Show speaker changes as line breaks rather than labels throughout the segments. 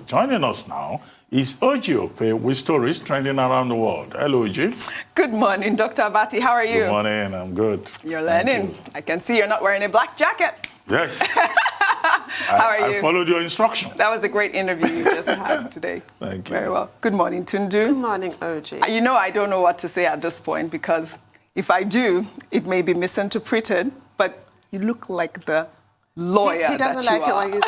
Joining us now is Ngozi Okpe with stories trending around the world. Hello, Ngozi.
Good morning, Dr. Abati. How are you?
Good morning. I'm good.
You're learning. I can see you're not wearing a black jacket.
Yes.
How are you?
I followed your instruction.
That was a great interview you just had today.
Thank you.
Very well. Good morning, Tundu.
Good morning, Ngozi.
You know, I don't know what to say at this point because if I do, it may be misinterpreted, but you look like the lawyer
He doesn't
that
like
you
it
are.
like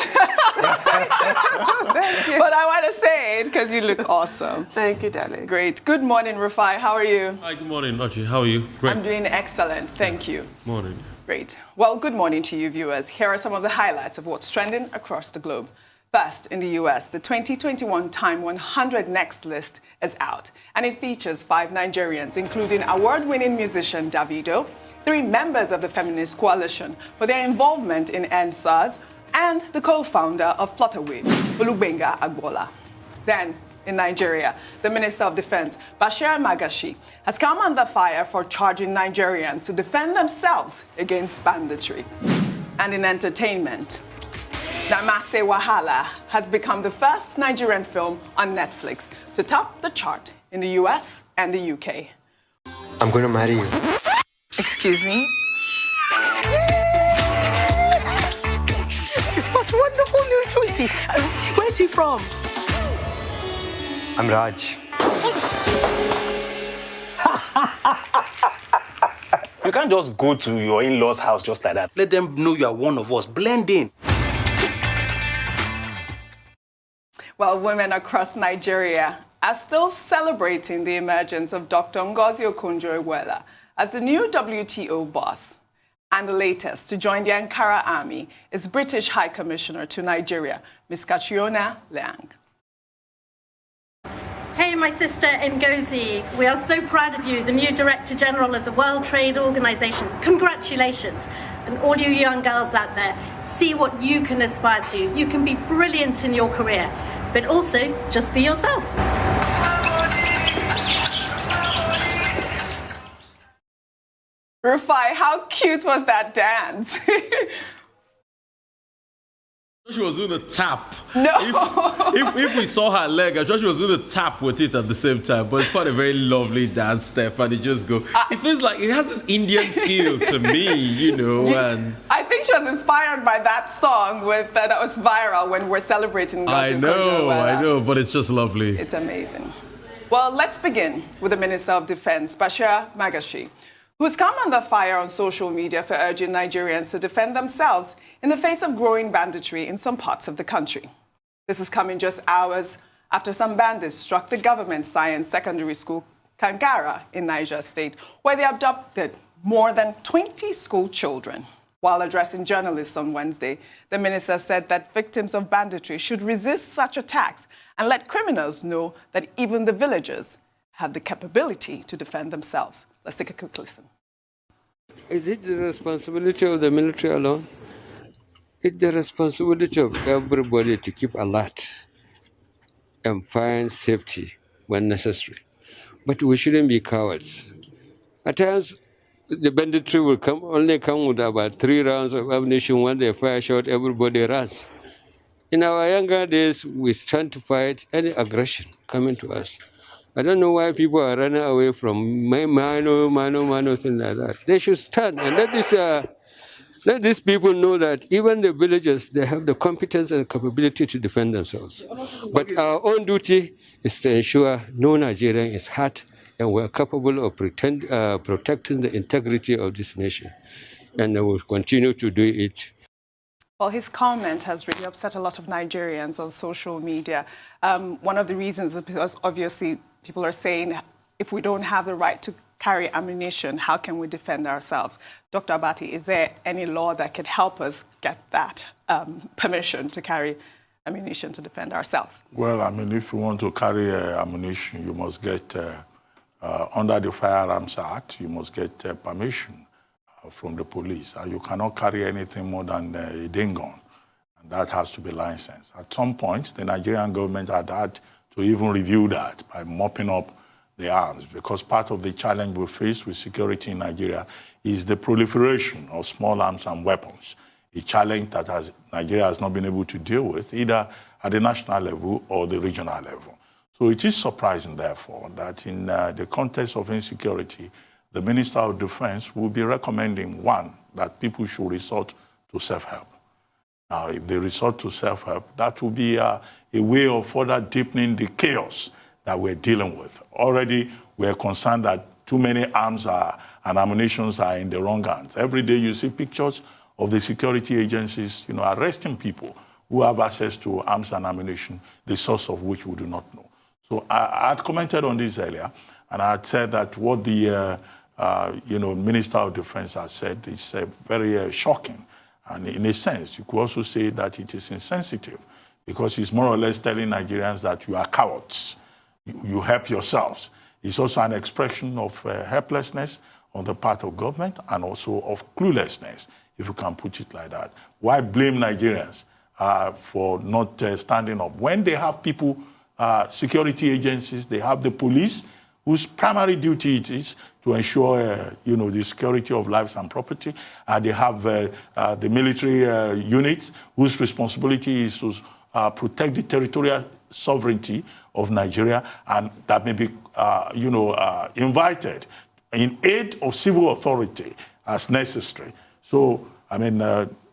Thank you.
But I want to say it because you look awesome.
Thank you, darling.
Great. Good morning, Rufai. How are you?
Hi, good morning, Ngozi. How are you? Great.
I'm doing excellent. Thank you.
Morning.
Great. Well, good morning to you, viewers. Here are some of the highlights of what's trending across the globe. First, in the U.S., the 2021 Time 100 Next list is out, and it features 5 Nigerians, including award-winning musician Davido, 3 members of the Feminist Coalition for their involvement in EndSARS, and the co-founder of Flutterwave, Olubenga Agbola. Then, in Nigeria, the Minister of Defense, Bashir Magashi, has come under fire for charging Nigerians to defend themselves against banditry. And in entertainment, Ngozi Okonjo-Iweala has become the first Nigerian film on Netflix to top the chart in the US and the UK.
I'm going to marry you.
Excuse me?
This is such wonderful news. Who is he? Where's he from?
I'm Raj.
You can't just go to your in-laws' house just like that. Let them know you are one of us. Blend in.
Well, women across Nigeria are still celebrating the emergence of Dr. Ngozi Okonjo-Iweala as the new WTO boss. And the latest to join the Ankara army is British High Commissioner to Nigeria, Ms. Catriona Liang.
Hey, my sister Ngozi, we are so proud of you, the new Director General of the World Trade Organization. Congratulations. And all you young girls out there, see what you can aspire to. You can be brilliant in your career, but also just be yourself.
Rufai, how cute was that dance?
She was doing a tap.
No.
If we saw her leg, I thought she was doing a tap with it at the same time. But it's quite a very lovely dance step, and it just goes. It feels like it has this Indian feel to me, you know. And
I think she was inspired by that song that was viral when we're celebrating Ngozi Okonjo-Iweala.
I know, but it's just lovely.
It's amazing. Well, let's begin with the Minister of Defense, Bashir Magashi, who's come under fire on social media for urging Nigerians to defend themselves in the face of growing banditry in some parts of the country. This is coming just hours after some bandits struck the government science secondary school, Kankara, in Niger State, where they abducted more than 20 school children. While addressing journalists on Wednesday, the minister said that victims of banditry should resist such attacks and let criminals know that even the villagers have the capability to defend themselves. Let's take a quick listen.
Is it the responsibility of the military alone? It's the responsibility of everybody to keep alert and find safety when necessary. But we shouldn't be cowards. At times, the banditry will only come with about 3 rounds of ammunition. When they fire shot, everybody runs. In our younger days, we stand to fight any aggression coming to us. I don't know why people are running away from minor things like that. They should stand and let these people know that even the villagers, they have the competence and capability to defend themselves. But our own duty is to ensure no Nigerian is hurt and we're capable of protecting the integrity of this nation. And we will continue to do it.
Well, his comment has really upset a lot of Nigerians on social media. One of the reasons is because obviously people are saying if we don't have the right to carry ammunition, how can we defend ourselves? Dr. Abati, is there any law that could help us get that permission to carry ammunition to defend ourselves?
Well, I mean, if you want to carry ammunition, you must get, under the Firearms Act, you must get permission from the police. You cannot carry anything more than a dingun, and that has to be licensed. At some point, the Nigerian government had to even review that by mopping up the arms, because part of the challenge we face with security in Nigeria is the proliferation of small arms and weapons, a challenge that Nigeria has not been able to deal with, either at the national level or the regional level. So it is surprising, therefore, that in the context of insecurity, the Minister of Defense will be recommending, one, that people should resort to self-help. Now, if they resort to self-help, that will be a way of further deepening the chaos that we're dealing with. Already, we're concerned that too many arms and ammunition are in the wrong hands. Every day you see pictures of the security agencies, arresting people who have access to arms and ammunition, the source of which we do not know. So I had commented on this earlier, and I had said that what the Minister of Defense has said is very shocking. And in a sense, you could also say that it is insensitive, because he's more or less telling Nigerians that you are cowards. You help yourselves. It's also an expression of helplessness on the part of government and also of cluelessness, if you can put it like that. Why blame Nigerians for not standing up? When they have people, security agencies, they have the police, whose primary duty it is to ensure, the security of lives and property. They have the military units, whose responsibility is to protect the territorial sovereignty of Nigeria, and that may be, invited in aid of civil authority as necessary. So,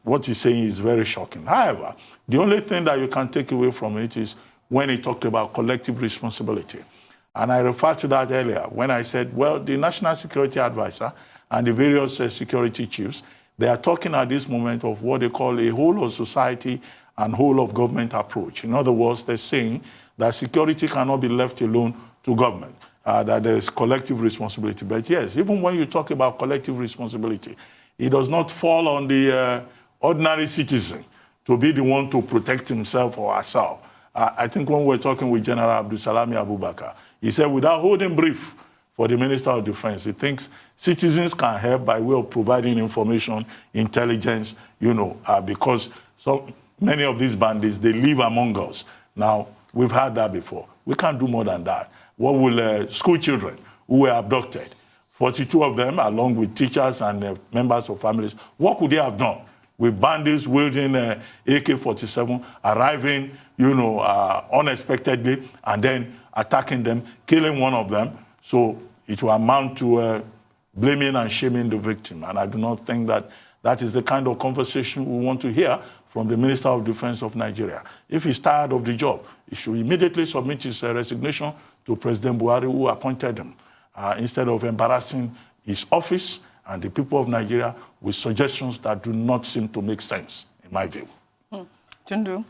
what he's saying is very shocking. However, the only thing that you can take away from it is when he talked about collective responsibility. And I referred to that earlier when I said, well, the National Security Advisor and the various security chiefs, they are talking at this moment of what they call a whole of society and whole of government approach. In other words, they're saying that security cannot be left alone to government, that there is collective responsibility. But yes, even when you talk about collective responsibility, it does not fall on the ordinary citizen to be the one to protect himself or herself. I think when we're talking with General Abdulsalami Abubakar, he said without holding brief for the Minister of Defense, he thinks citizens can help by way of providing information, intelligence, because so many of these bandits, they live among us. Now, we've had that before. We can't do more than that. What will school children who were abducted, 42 of them, along with teachers and members of families, what could they have done with bandits wielding AK-47, arriving, unexpectedly, and then attacking them, killing one of them? So it will amount to blaming and shaming the victim. And I do not think that that is the kind of conversation we want to hear from the Minister of Defense of Nigeria. If he's tired of the job, he should immediately submit his resignation to President Buhari, who appointed him, instead of embarrassing his office and the people of Nigeria with suggestions that do not seem to make sense, in my view.
Tundu?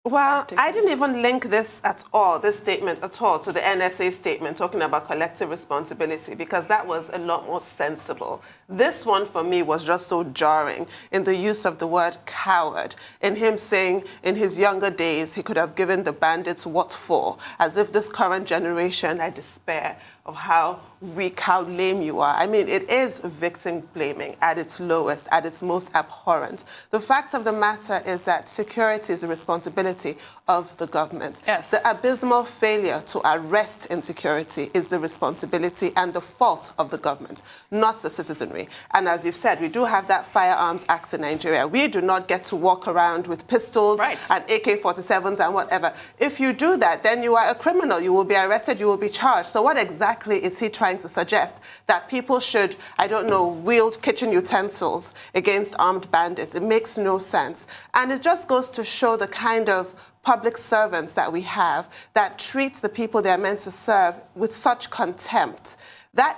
Well, I didn't even link this statement at all, to the NSA statement talking about collective responsibility, because that was a lot more sensible. This one, for me, was just so jarring in the use of the word coward, in him saying in his younger days he could have given the bandits what for, as if this current generation, I despair of how weak, how lame you are. I mean, it is victim blaming at its lowest, at its most abhorrent. The fact of the matter is that security is the responsibility of the government.
Yes.
The abysmal failure to arrest insecurity is the responsibility and the fault of the government, not the citizenry. And as you've said, we do have that Firearms Act in Nigeria. We do not get to walk around with pistols and AK-47s and whatever. If you do that, then you are a criminal. You will be arrested, you will be charged. So what exactly is he trying to suggest? That people should, wield kitchen utensils against armed bandits? It makes no sense. And it just goes to show the kind of public servants that we have that treat the people they are meant to serve with such contempt.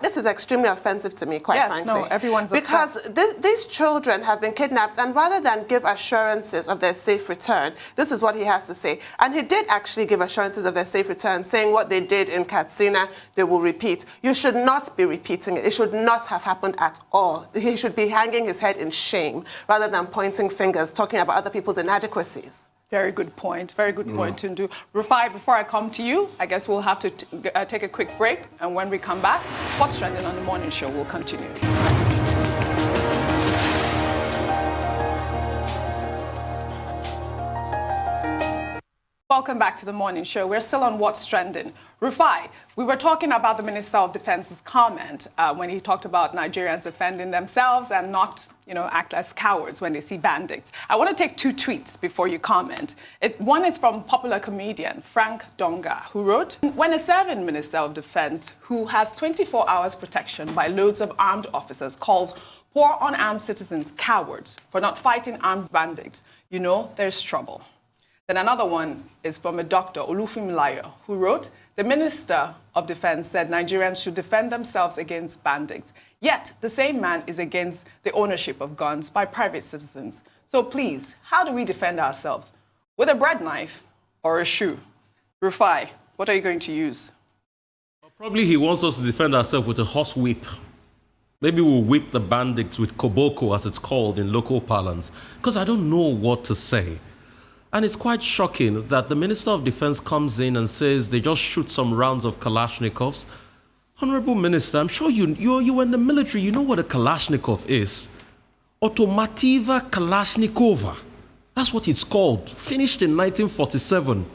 This is extremely offensive to me, quite frankly.
Yes, no, everyone's
because these children have been kidnapped, and rather than give assurances of their safe return, this is what he has to say. And he did actually give assurances of their safe return, saying what they did in Katsina, they will repeat. You should not be repeating it. It should not have happened at all. He should be hanging his head in shame, rather than pointing fingers, talking about other people's inadequacies.
Very good point. Very good point, Tundu. Rufai, before I come to you, I guess we'll have to take a quick break. And when we come back, What's Trending on the Morning Show will continue. welcome back to the morning show. We're still on What's Trending. Rufai, we were talking about the Minister of Defense's comment when he talked about Nigerians defending themselves and not, act as cowards when they see bandits. I want to take two tweets before you comment. One is from popular comedian Frank Donga, who wrote, when a serving Minister of Defense who has 24 hours protection by loads of armed officers calls poor unarmed citizens cowards for not fighting armed bandits, there's trouble. Then another one is from a Dr. Olufimilayo, who wrote, the Minister of Defense said Nigerians should defend themselves against bandits. Yet, the same man is against the ownership of guns by private citizens. So please, how do we defend ourselves? With a bread knife or a shoe? Rufai, what are you going to use?
Probably he wants us to defend ourselves with a horse whip. Maybe we'll whip the bandits with koboko, as it's called in local parlance, because I don't know what to say. And it's quite shocking that the Minister of Defense comes in and says they just shoot some rounds of Kalashnikovs. Honorable Minister, I'm sure you were in the military, you know what a Kalashnikov is. Automativa Kalashnikova. That's what it's called. Finished in 1947.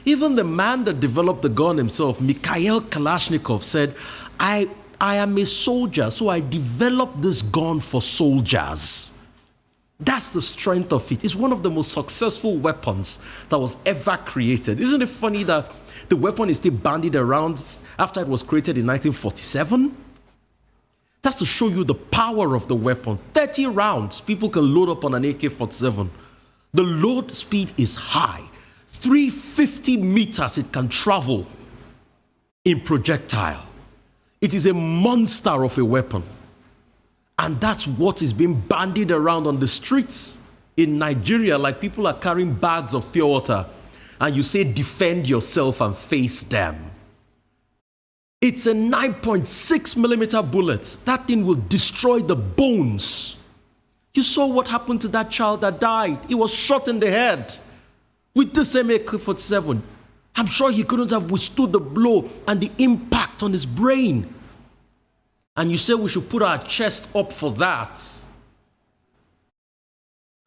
Even the man that developed the gun himself, Mikhail Kalashnikov, said, I am a soldier, so I developed this gun for soldiers. That's the strength of it. It's one of the most successful weapons that was ever created. Isn't it funny that the weapon is still bandied around after it was created in 1947? That's to show you the power of the weapon. 30 rounds people can load up on an AK-47. The load speed is high. 350 meters it can travel in projectile. It is a monster of a weapon. And that's what is being bandied around on the streets in Nigeria, like people are carrying bags of pure water, and you say, defend yourself and face them. It's a 9.6 millimeter bullet. That thing will destroy the bones. You saw what happened to that child that died. He was shot in the head with this AK-47. I'm sure he couldn't have withstood the blow and the impact on his brain. And you say we should put our chest up for that.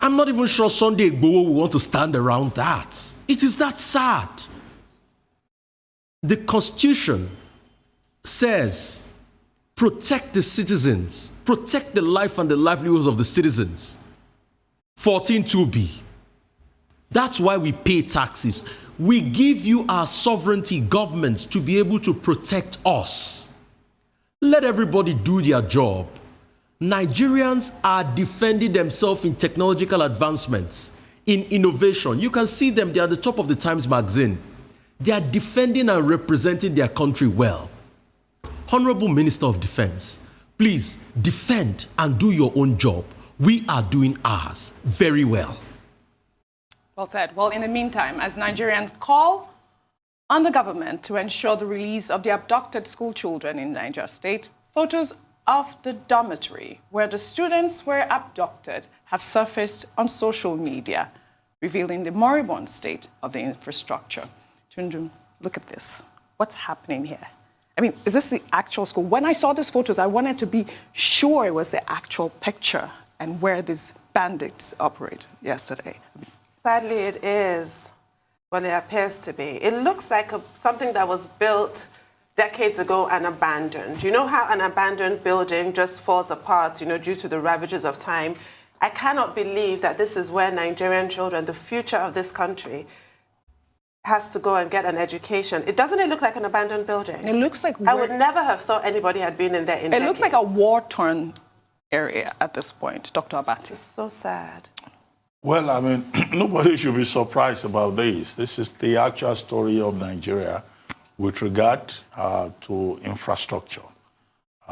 I'm not even sure Sunday Igboho will want to stand around that. It is that sad. The Constitution says, protect the citizens, protect the life and the livelihoods of the citizens. 14(2)b. That's why we pay taxes. We give you our sovereignty, governments, to be able to protect us. Let everybody do their job. Nigerians are defending themselves in technological advancements, in innovation. You can see them, they are at the top of the Times magazine. They are defending and representing their country well. Honorable Minister of Defense, please defend and do your own job. We are doing ours very well.
Well said. Well, in the meantime, as Nigerians call on the government to ensure the release of the abducted school children in Niger State, photos of the dormitory where the students were abducted have surfaced on social media, revealing the moribund state of the infrastructure. Chundum, look at this. What's happening here? I mean, is this the actual school? When I saw these photos, I wanted to be sure it was the actual picture and where these bandits operate yesterday.
Sadly, it is. Well, it appears to be. It looks like something that was built decades ago and abandoned. You know how an abandoned building just falls apart, due to the ravages of time? I cannot believe that this is where Nigerian children, the future of this country, has to go and get an education. Doesn't it look like an abandoned building?
It looks like...
I would never have thought anybody had been in there in decades.
It looks like a war-torn area at this point, Dr. Abati.
It's so sad.
Well, I mean, nobody should be surprised about this. This is the actual story of Nigeria with regard to infrastructure,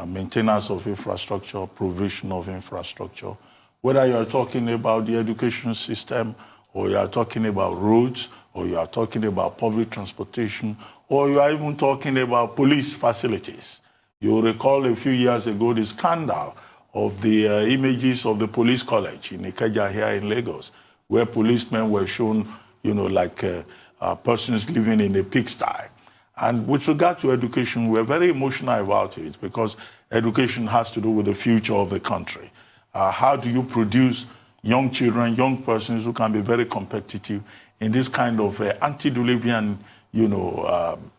maintenance of infrastructure, provision of infrastructure. Whether you are talking about the education system, or you are talking about roads, or you are talking about public transportation, or you are even talking about police facilities. You recall a few years ago the scandal of the images of the police college in Ikeja here in Lagos, where policemen were shown, like persons living in a pigsty. And with regard to education, we're very emotional about it because education has to do with the future of the country. How do you produce young children, young persons who can be very competitive in this kind of antediluvian,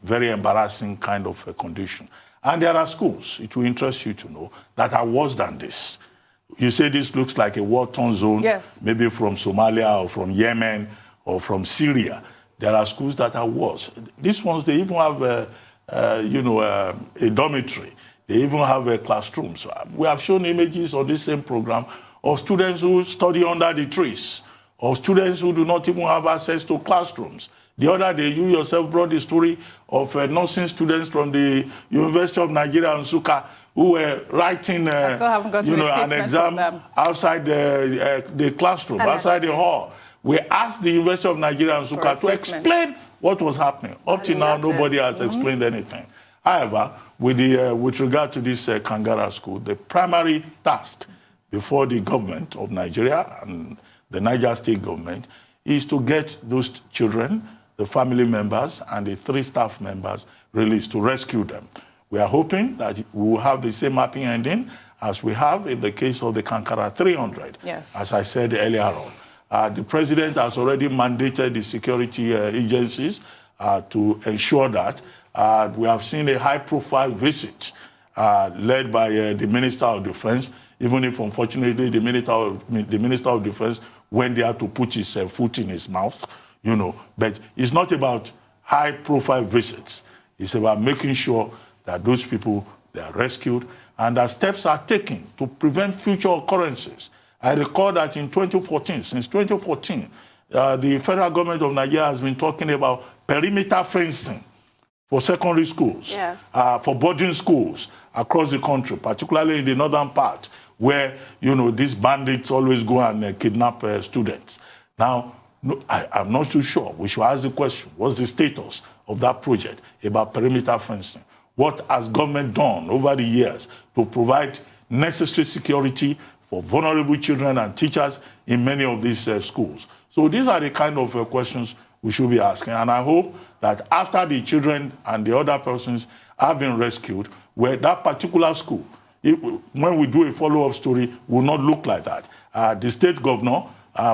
very embarrassing kind of condition. And there are schools, it will interest you to know, that are worse than this. You say this looks like a war-torn zone,
yes,
maybe from Somalia or from Yemen or from Syria. There are schools that are worse. These ones, they even have, a dormitory. They even have classrooms. We have shown images on this same program of students who study under the trees, or students who do not even have access to classrooms. The other day, you yourself brought the story of nursing students from the University of Nigeria, Nsukka, who were writing an exam outside the classroom, outside the hall. We asked the University of Nigeria, Nsukka, to explain what was happening. Up to now, nobody has explained anything. However, with regard to this Kangara school, the primary task before the government of Nigeria and the Niger State government is to get those children, the family members, and the 3 staff members released, to rescue them. We are hoping that we will have the same happy ending as we have in the case of the Kankara 300,
yes,
as I said earlier on. The president has already mandated the security agencies to ensure that. We have seen a high-profile visit led by the Minister of Defense, even if, unfortunately, the Minister of Defense went there to put his foot in his mouth, But it's not about high-profile visits. It's about making sure that those people, they are rescued and that steps are taken to prevent future occurrences. I recall that in 2014, since 2014, the federal government of Nigeria has been talking about perimeter fencing for secondary schools,
yes,
for boarding schools across the country, particularly in the northern part, where, these bandits always go and kidnap students. Now, I'm not too sure. We should ask the question, what's the status of that project about perimeter fencing? What has government done over the years to provide necessary security for vulnerable children and teachers in many of these schools? So these are the kind of questions we should be asking. And I hope that after the children and the other persons have been rescued, where that particular school, when we do a follow-up story, will not look like that. The state governor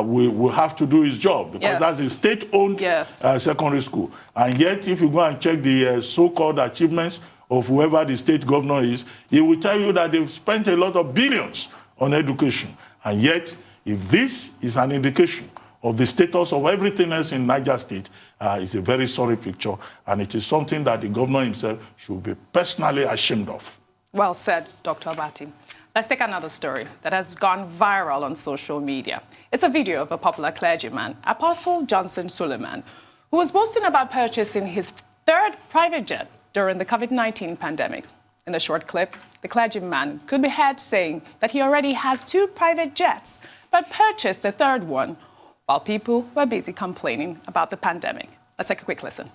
will have to do his job, because
yes,
that's a state-owned
yes,
secondary school. And yet, if you go and check the so-called achievements of whoever the state governor is, he will tell you that they've spent a lot of billions on education. And yet, if this is an indication of the status of everything else in Niger State, it's a very sorry picture, and it is something that the governor himself should be personally ashamed of.
Well said, Dr. Abati. Let's take another story that has gone viral on social media. It's a video of a popular clergyman, Apostle Johnson Suleiman, who was boasting about purchasing his 3rd private jet during the COVID-19 pandemic. In the short clip, the clergyman could be heard saying that he already has 2 private jets, but purchased a 3rd one while people were busy complaining about the pandemic. Let's take a quick listen.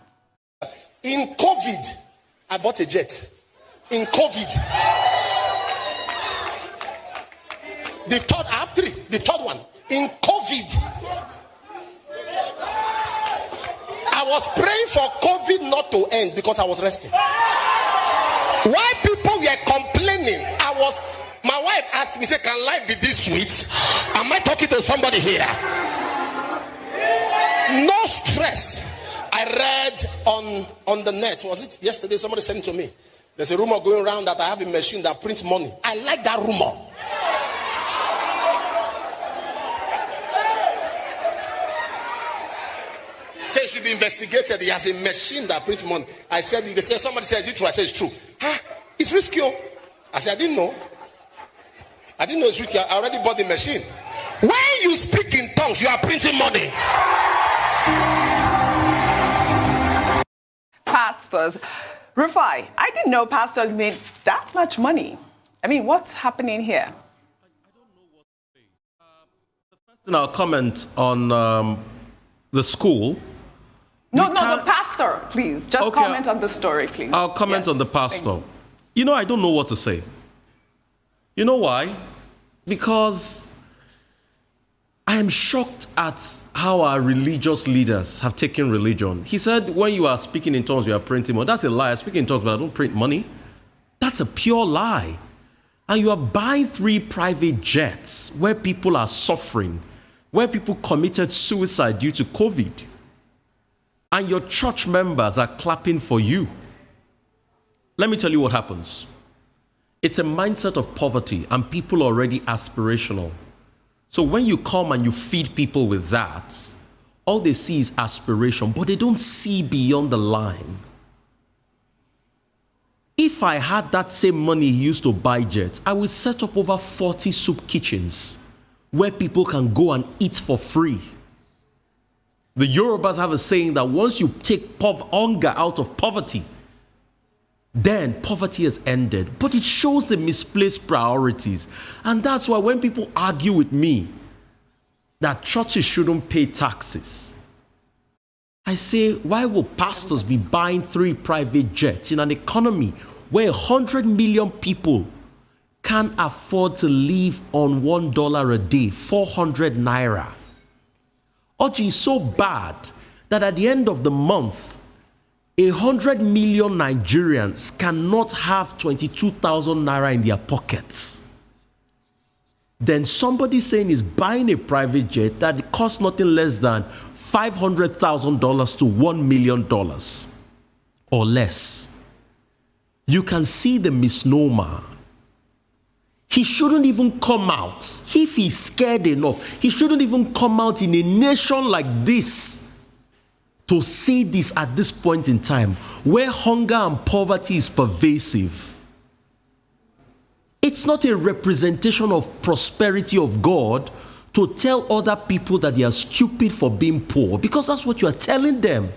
In COVID, I bought a jet. In COVID. The 3rd, I have 3. The 3rd one. In COVID. I was praying for COVID not to end because I was resting. While people were complaining, my wife asked me, say, can life be this sweet? Am I talking to somebody here? No stress. I read on the net, was it yesterday? Somebody sent it to me. There's a rumor going around that I have a machine that prints money. I like that rumor. Say it should be investigated. He has a machine that prints money. I said, they say, somebody says, is it true? I said, it's true. It's risky. I said, I didn't know. I didn't know it's risky. I already bought the machine. When you speak in tongues, you are printing money.
Pastors. Rufai, I didn't know pastors made that much money. I mean, what's happening here?
I don't know what to say. The first thing I'll comment on the school.
No, the pastor, please. Just comment on the story, please.
I'll comment on the pastor. I don't know what to say. You know why? Because I am shocked at how our religious leaders have taken religion. He said, when you are speaking in tongues, you are printing money. That's a lie. I speak in tongues, but I don't print money. That's a pure lie. And you are buying 3 private jets where people are suffering, where people committed suicide due to COVID. and your church members are clapping for you, let me tell you what happens. It's a mindset of poverty, and people are already aspirational. So when you come and you feed people with that, all they see is aspiration, but they don't see beyond the line. If I had that same money he used to buy jets, I would set up over 40 soup kitchens where people can go and eat for free. The Yorubas have a saying that once you take hunger out of poverty, then poverty has ended. But it shows the misplaced priorities. And that's why when people argue with me that churches shouldn't pay taxes, I say, why will pastors be buying 3 private jets in an economy where 100 million people can't afford to live on $1 a day, 400 naira? Oji is so bad that at the end of the month, 100 million Nigerians cannot have 22,000 naira in their pockets. Then somebody saying is buying a private jet that costs nothing less than $500,000 to $1 million or less. You can see the misnomer. He shouldn't even come out. If he's scared enough, he shouldn't even come out in a nation like this to say this at this point in time, where hunger and poverty is pervasive. It's not a representation of prosperity of God to tell other people that they are stupid for being poor, because that's what you are telling them.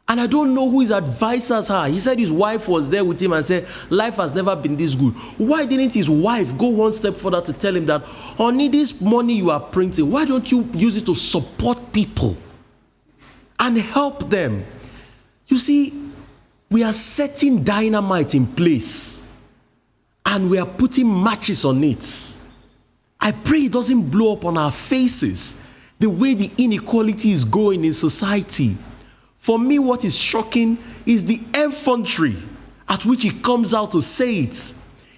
And I don't know who his advisors are. He said his wife was there with him and said, life has never been this good. Why didn't his wife go one step further to tell him that, honey, this money you are printing, why don't you use it to support people and help them? You see, we are setting dynamite in place and we are putting matches on it. I pray it doesn't blow up on our faces the way the inequality is going in society. For me, what is shocking is the effrontery at which he comes out to say it.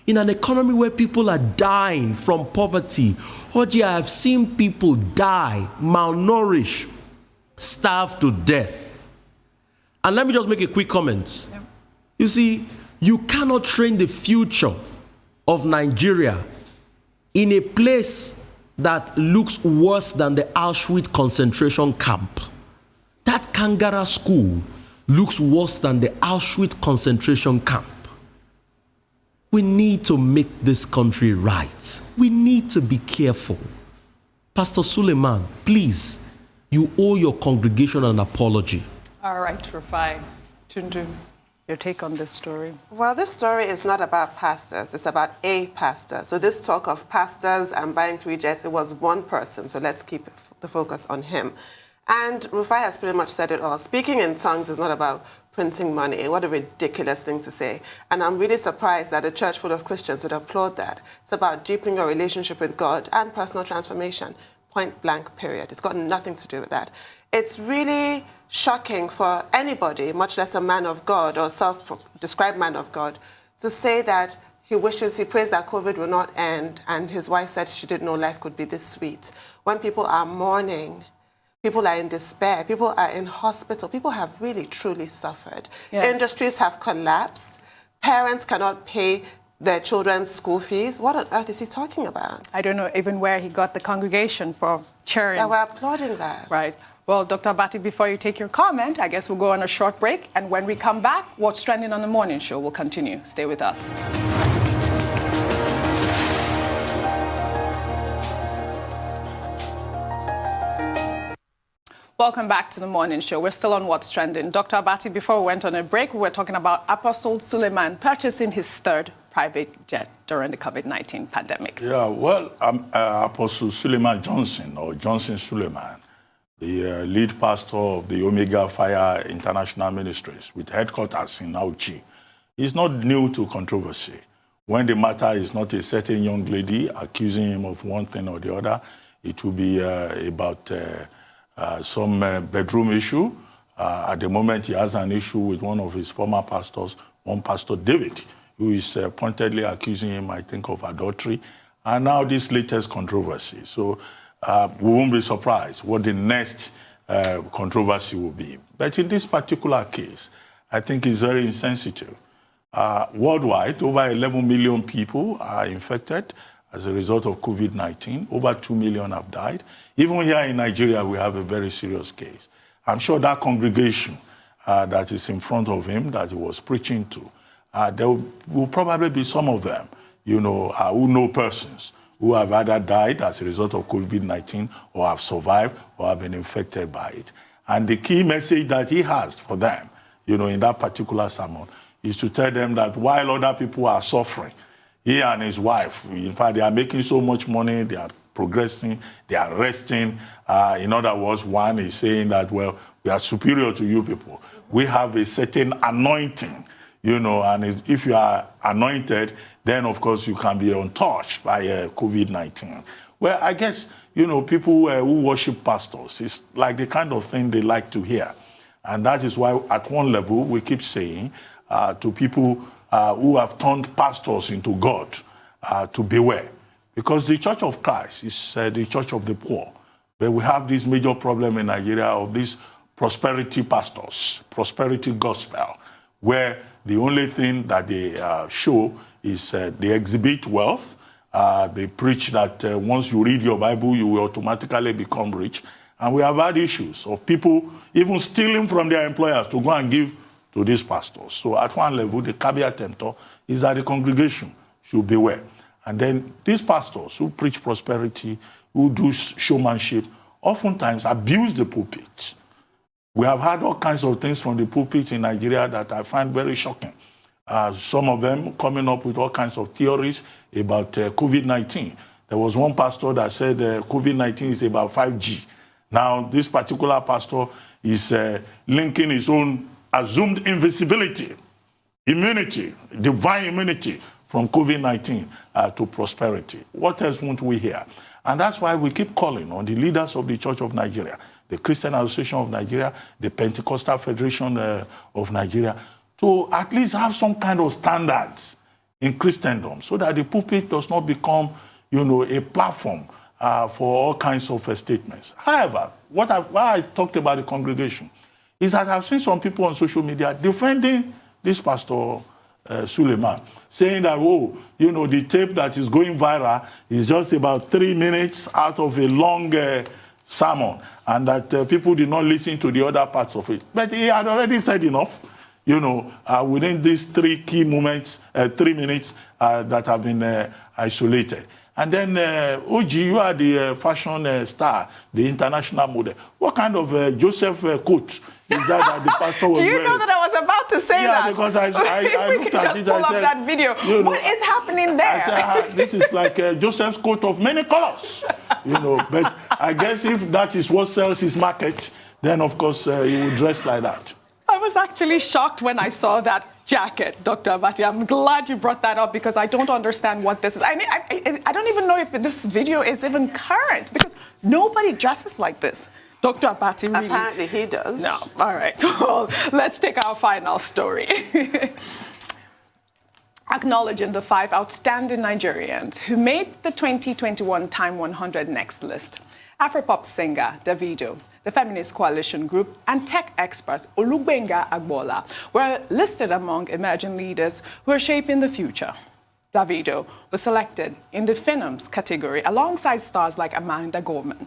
In an economy where people are dying from poverty, Oji, I have seen people die, malnourished, starved to death. And let me just make a quick comment. Yeah. You see, you cannot train the future of Nigeria in a place that looks worse than the Auschwitz concentration camp. That Kangara school looks worse than the Auschwitz concentration camp. We need to make this country right. We need to be careful. Pastor Suleiman, please, you owe your congregation an apology.
All right, Rufai. Tundu, your take on this story?
Well, this story is not about pastors. It's about a pastor. So this talk of pastors and buying 3 jets, it was one person. So let's keep the focus on him. And Rufai has pretty much said it all. Speaking in tongues is not about printing money. What a ridiculous thing to say. And I'm really surprised that a church full of Christians would applaud that. It's about deepening your relationship with God and personal transformation. Point blank, period. It's got nothing to do with that. It's really shocking for anybody, much less a man of God or self-described man of God, to say that he prays that COVID will not end, and his wife said she didn't know life could be this sweet. When people are mourning, people are in despair. People are in hospital. People have really, truly suffered. Yeah. Industries have collapsed. Parents cannot pay their children's school fees. What on earth is he talking about?
I don't know even where he got the congregation for cheering.
Yeah, we're applauding that.
Right. Well, Dr. Abati, before you take your comment, I guess we'll go on a short break. And when we come back, What's Trending on the Morning Show will continue. Stay with us. Welcome back to the Morning Show. We're still on What's Trending. Dr. Abati, before we went on a break, we were talking about Apostle Suleiman purchasing his 3rd private jet during the COVID-19 pandemic.
Yeah, well, Apostle Suleiman Johnson, or Johnson Suleiman, the lead pastor of the Omega Fire International Ministries with headquarters in Auchi, is not new to controversy. When the matter is not a certain young lady accusing him of one thing or the other, it will be about some bedroom issue. At the moment, he has an issue with one of his former pastors, one Pastor David, who is pointedly accusing him, I think, of adultery. And now this latest controversy. So we won't be surprised what the next controversy will be. But in this particular case, I think it's very insensitive. Worldwide, over 11 million people are infected as a result of COVID-19. Over 2 million have died. Even here in Nigeria, we have a very serious case. I'm sure that congregation that is in front of him that he was preaching to, there will probably be some of them, who know persons who have either died as a result of COVID-19 or have survived or have been infected by it. And the key message that he has for them, in that particular sermon, is to tell them that while other people are suffering, he and his wife, in fact, they are making so much money, they are progressing, they are resting. In other words, one is saying that, well, we are superior to you people. We have a certain anointing, and if you are anointed, then, of course, you can be untouched by COVID-19. Well, I guess, people who worship pastors, it's like the kind of thing they like to hear. And that is why, at one level, we keep saying to people who have turned pastors into God to beware. Because the Church of Christ is the church of the poor. But we have this major problem in Nigeria of these prosperity pastors, prosperity gospel, where the only thing that they show is they exhibit wealth. They preach that once you read your Bible, you will automatically become rich. And we have had issues of people even stealing from their employers to go and give to these pastors. So at one level, the caveat emptor is that the congregation should beware. And then these pastors who preach prosperity, who do showmanship, oftentimes abuse the pulpit. We have had all kinds of things from the pulpit in Nigeria that I find very shocking. Some of them coming up with all kinds of theories about COVID-19. There was one pastor that said COVID-19 is about 5G. Now, this particular pastor is linking his own assumed invisibility, immunity, divine immunity from COVID-19 to prosperity. What else won't we hear? And that's why we keep calling on the leaders of the Church of Nigeria, the Christian Association of Nigeria, the Pentecostal Federation of Nigeria, to at least have some kind of standards in Christendom so that the pulpit does not become, a platform for all kinds of statements. However, why I talked about the congregation is that I've seen some people on social media defending this Pastor Suleiman, saying that, the tape that is going viral is just about 3 minutes out of a long sermon, and that people did not listen to the other parts of it. But he had already said enough, within these 3 key moments, 3 minutes that have been isolated. And then, OG, you are the fashion star, the international model. What kind of Joseph coat is that the pastor was wearing?
Do you know that I was about to say that?
Yeah, because I looked at it,
I said, that video. What is happening there?
I said, this is like Joseph's coat of many colors. But I guess if that is what sells his market, then, of course, he will dress like that.
I was actually shocked when I saw that jacket, Dr. Abati. I'm glad you brought that up because I don't understand what this is. I don't even know if this video is even current because nobody dresses like this. Dr. Abati, really?
Apparently he does.
No. All right. Well, let's take our final story. Acknowledging the 5 outstanding Nigerians who made the 2021 Time 100 Next list. Afropop singer Davido, the Feminist Coalition Group, and tech expert Ngozi Okonjo-Iweala were listed among emerging leaders who are shaping the future. Davido was selected in the Finums category alongside stars like Amanda Gorman.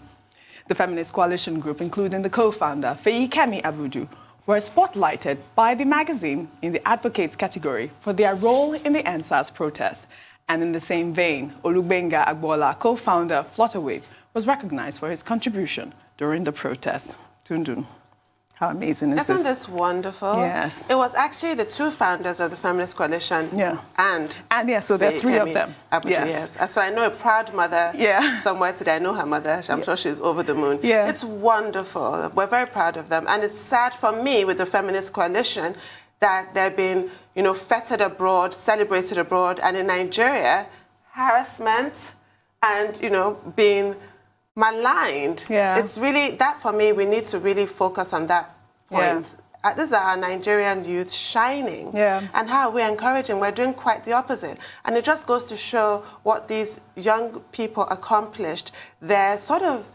The Feminist Coalition Group, including the co-founder Feyikemi Abudu, were spotlighted by the magazine in the Advocates category for their role in the NSAS protest. And in the same vein, Ngozi Okonjo-Iweala, co-founder Flutterwave, was recognized for his contribution during the protest. Tundun, how amazing is this?
Isn't this wonderful?
Yes.
It was actually the 2 founders of the Feminist Coalition.
Yeah.
And
yeah, so there are 3 of them.
Abudu, yes. And so I know a proud mother somewhere today. I know her mother. I'm sure she's over the moon.
Yeah.
It's wonderful. We're very proud of them. And it's sad for me with the Feminist Coalition that they're being, feted abroad, celebrated abroad, and in Nigeria, harassment and, being maligned.
Yeah.
It's really, that for me, we need to really focus on that point.
Yeah.
These are our Nigerian youth shining.
Yeah.
And how we're encouraging, we're doing quite the opposite. And it just goes to show what these young people accomplished. They're sort of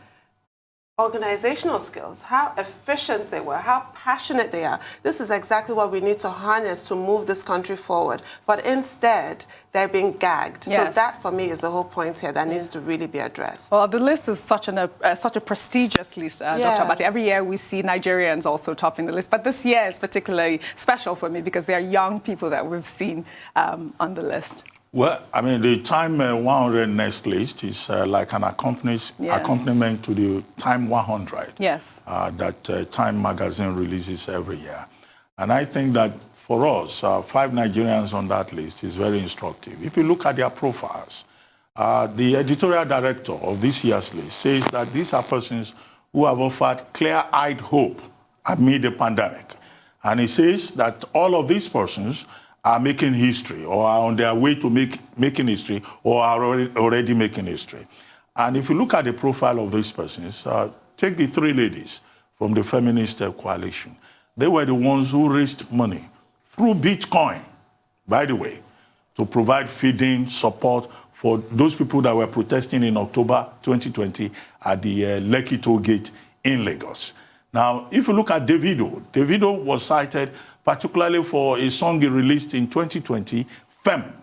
Organizational skills, how efficient they were, how passionate they are. This is exactly what we need to harness to move this country forward. But instead, they're being gagged.
Yes.
So that, for me, is the whole point here that needs to really be addressed.
Well, the list is such a prestigious list, Dr. Abati. Every year we see Nigerians also topping the list. But this year is particularly special for me because they are young people that we've seen on the list.
Well, I mean, the Time 100 Next list is like an accompaniment to the Time 100 that Time magazine releases every year. And I think that for us, 5 Nigerians on that list is very instructive. If you look at their profiles, the editorial director of this year's list says that these are persons who have offered clear-eyed hope amid the pandemic. And he says that all of these persons are making history or are on their way to making history or are already making history. And if you look at the profile of these persons, take the 3 ladies from the feminist coalition. They were the ones who raised money through Bitcoin, by the way, to provide feeding support for those people that were protesting in October 2020 at the Lekki toll gate in Lagos. Now, if you look at Davido was cited particularly for a song he released in 2020, Fem,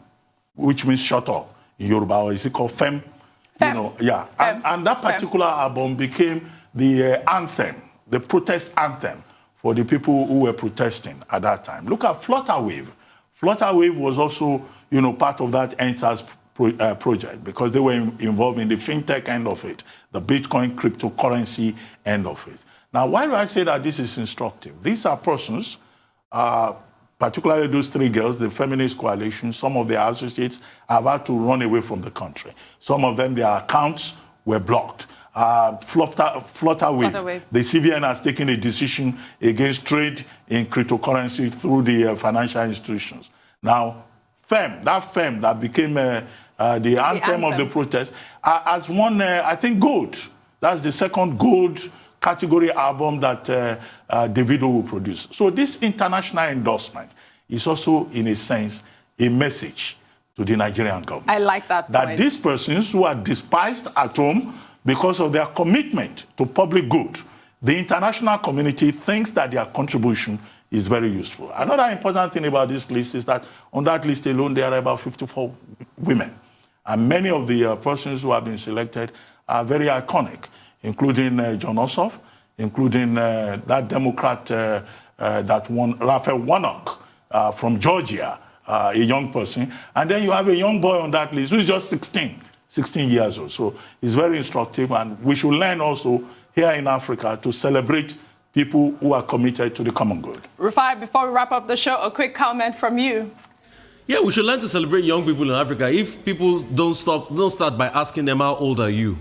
which means shut up in Yoruba, or is it called Fem?
Fem.
You know, yeah. And that particular album became the anthem, the protest anthem for the people who were protesting at that time. Look at Flutterwave. Flutterwave was also, you know, part of that NSAS project because they were involved in the fintech end of it, the Bitcoin cryptocurrency end of it. Now, why do I say that this is instructive? These are persons, particularly those 3 girls, the feminist coalition, some of their associates have had to run away from the country. Some of them, their accounts were blocked. Flutterwave, the CBN has taken a decision against trade in cryptocurrency through the financial institutions. Now, Fem that became the anthem of the protest, has won, I think, gold. That's the second gold category album that Davido will produce. So this international endorsement is also, in a sense, a message to the Nigerian government.
I like that point.
That these persons who are despised at home because of their commitment to public good, the international community thinks that their contribution is very useful. Another important thing about this list is that on that list alone, there are about 54 women. And many of the persons who have been selected are very iconic, including John Ossoff, including that Democrat that won, Raphael Warnock from Georgia, a young person. And then you have a young boy on that list who's just 16 years old. So it's very instructive, and we should learn also here in Africa to celebrate people who are committed to the common good.
Rufai, before we wrap up the show, a quick comment from you.
Yeah, we should learn to celebrate young people in Africa. If people don't start by asking them, how old are you?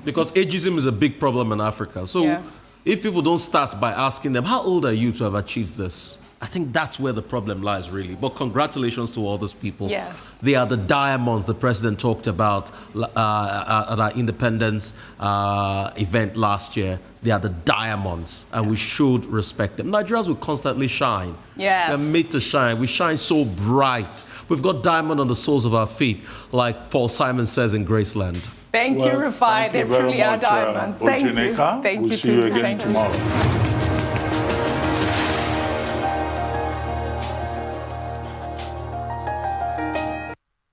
Because ageism is a big problem in Africa. So if people don't start by asking them, how old are you to have achieved this? I think that's where the problem lies, really. But congratulations to all those people.
Yes.
They are the diamonds the president talked about at our independence event last year. They are the diamonds, and we should respect them. Nigerians will constantly shine.
Yes.
They're made to shine. We shine so bright. We've got diamond on the soles of our feet, like Paul Simon says in Graceland.
Thank you, Rufai. They truly are diamonds. Thank you.
We'll see you again tomorrow.